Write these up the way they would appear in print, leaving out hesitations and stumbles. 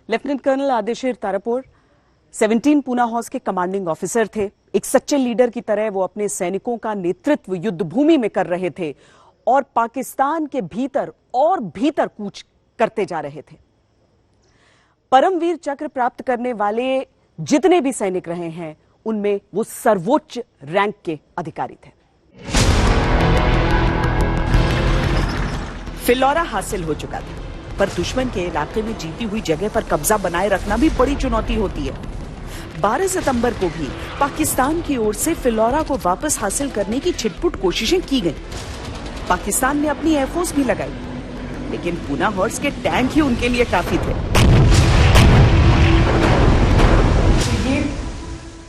Lieutenant colonel Ardeshir Tarapore 17 Poona horse के commanding officer थे। एक सच्चे लीडर की तरह वो अपने सैनिकों का नेतृत्व युद्ध भूमि में कर रहे थे और पाकिस्तान के भीतर और भीतर कूच करते जा रहे थे। परमवीर चक्र प्राप्त करने वाले जितने भी सैनिक रहे हैं उनमें वो सर्वोच्च रैंक के अधिकारी थे। फिलौरा हासिल हो चुका था, पर दुश्मन के इलाके में जीती हुई जगह पर कब्जा बनाए रखना भी बड़ी चुनौती होती है। 12 सितंबर को भी पाकिस्तान की ओर से फिलौरा को वापस हासिल करने की छिटपुट कोशिशें की गईं। पाकिस्तान ने अपनी एयरफोर्स भी लगाई, लेकिन पूना हॉर्स के टैंक ही उनके लिए काफी थे। ये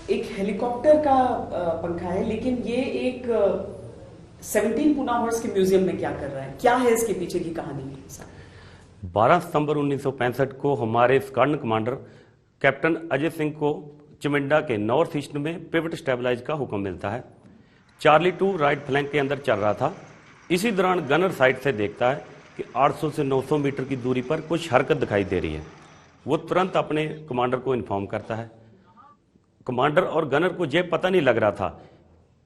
एक हेलीकॉप्टर का पंखा है, लेकिन ये एक 17 पूना हॉर्स के म्यूजियम में क्या कर रहा है? क्या है इसके पीछे की कहानी? 12 सितंबर 1965 को हमारे squadron commander captain Ajay Singh को चिमिंडा के नॉर्थ ईस्ट में पिवट स्टेबलाइज का हुक्म मिलता है। चार्ली 2 राइट फ्लैंक के अंदर चल रहा था। इसी दौरान गनर साइड से देखता है कि 800 से 900 मीटर की दूरी पर कुछ हरकत दिखाई दे रही है। वो तुरंत अपने कमांडर को इन्फॉर्म करता है। कमांडर और गनर को यह पता नहीं लग रहा था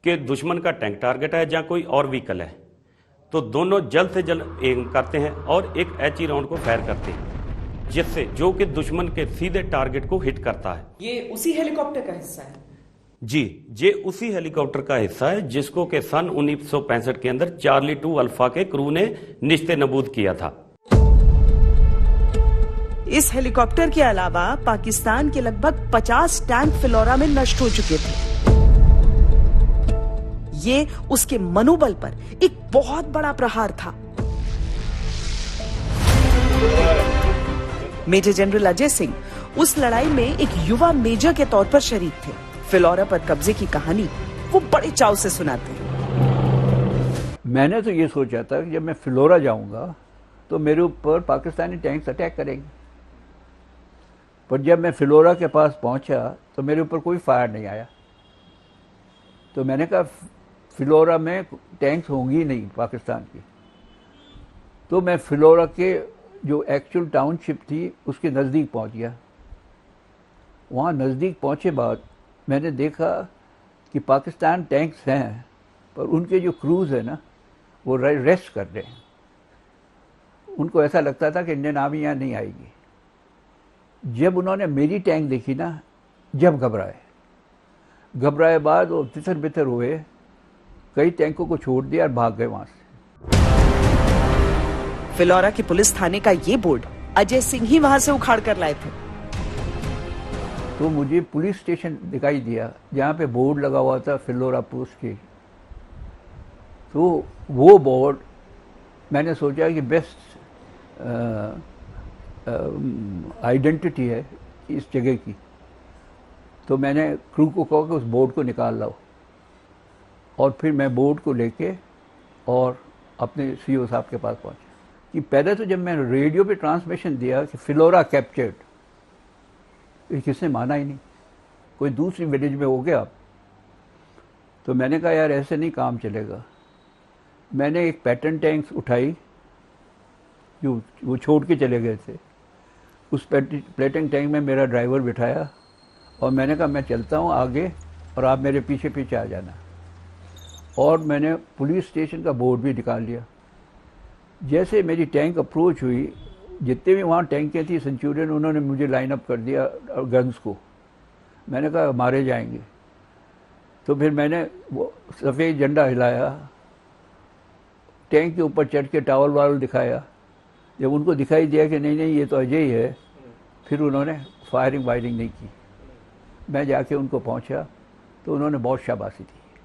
कि दुश्मन का टैंक टारगेट है या कोई और व्हीकल है, तो दोनों जल्द से जल्द एम करते हैं और एक एचई राउंड को फायर करते हैं, जिससे जो कि दुश्मन के सीधे टारगेट को हिट करता है। ये उसी हेलीकॉप्टर का हिस्सा है? जी, ये उसी हेलीकॉप्टर का हिस्सा है जिसको के सन 1965 के अंदर चार्ली 2 अल्फा के क्रू ने निस्ते नबूद किया था। इस हेलीकॉप्टर के अलावा पाकिस्तान के लगभग 50 टैंक फिलौरा में नष्ट हो चुके थे। ये उसके मनोबल पर एक बहुत बड़ा प्रहार था। मेजर जनरल अजय सिंह उस लड़ाई में एक युवा मेजर के तौर पर शरीक थे। फिलौरा पर कब्जे की कहानी वो बड़े चाव से सुनाते हैं। मैंने तो ये सोचा था कि जब मैं फिलौरा जाऊंगा तो मेरे ऊपर पाकिस्तानी टैंक्स अटैक करेंगे, पर जब मैं फिलौरा के पास पहुंचा तो मेरे ऊपर कोई फायर नहीं आया। तो मैंने कहा फिलौरा में टैंक्स होंगी नहीं पाकिस्तान की। तो मैं फिलौरा के जो एक्चुअल टाउनशिप थी उसके नज़दीक पहुंच गया। वहाँ नज़दीक पहुँचे बाद मैंने देखा कि पाकिस्तान टैंक्स हैं, पर उनके जो क्रूज़ है ना वो रेस्ट कर रहे हैं। उनको ऐसा लगता था कि इंडियन आर्मी यहाँ नहीं आएगी। जब उन्होंने मेरी टैंक देखी ना, जब घबराए बाद वो तितर बितर हुए, कई टैंकों को छोड़ दिया और भाग गए वहां से। फिलौरा के पुलिस थाने का ये बोर्ड अजय सिंह ही वहां से उखाड़ कर लाए थे। तो मुझे पुलिस स्टेशन दिखाई दिया जहाँ पे बोर्ड लगा हुआ था फिलौरा पोस्ट के। तो वो बोर्ड मैंने सोचा कि बेस्ट आइडेंटिटी है इस जगह की। तो मैंने क्रू को कहा कि उस बोर्ड को निकाल लाओ, और फिर मैं बोर्ड को लेके और अपने सीओ साहब के पास पहुंचा। कि पहले तो जब मैंने रेडियो पे ट्रांसमिशन दिया कि फिलौरा कैप्चर्ड, तो किसने माना ही नहीं, कोई दूसरी विलेज में हो गया। तो मैंने कहा यार ऐसे नहीं काम चलेगा। मैंने एक पैटर्न टैंक्स उठाई जो वो छोड़ के चले गए थे। उस पैटर्न टैंक में मेरा ड्राइवर बिठाया और मैंने कहा मैं चलता हूँ आगे और आप मेरे पीछे पीछे आ जाना। और मैंने पुलिस स्टेशन का बोर्ड भी निकाल लिया। जैसे मेरी टैंक अप्रोच हुई, जितने भी वहाँ टैंकें थी सेंचुरियन, उन्होंने मुझे लाइन अप कर दिया गन्स को। मैंने कहा मारे जाएंगे। तो फिर मैंने वो सफ़ेद झंडा हिलाया, टैंक के ऊपर चढ़ के टावल वावल दिखाया। जब उनको दिखाई दिया कि नहीं नहीं ये तो अजय ही है, फिर उन्होंने फायरिंग वायरिंग नहीं की। मैं जाके उनको पहुँचा तो उन्होंने बहुत शाबाशी दी।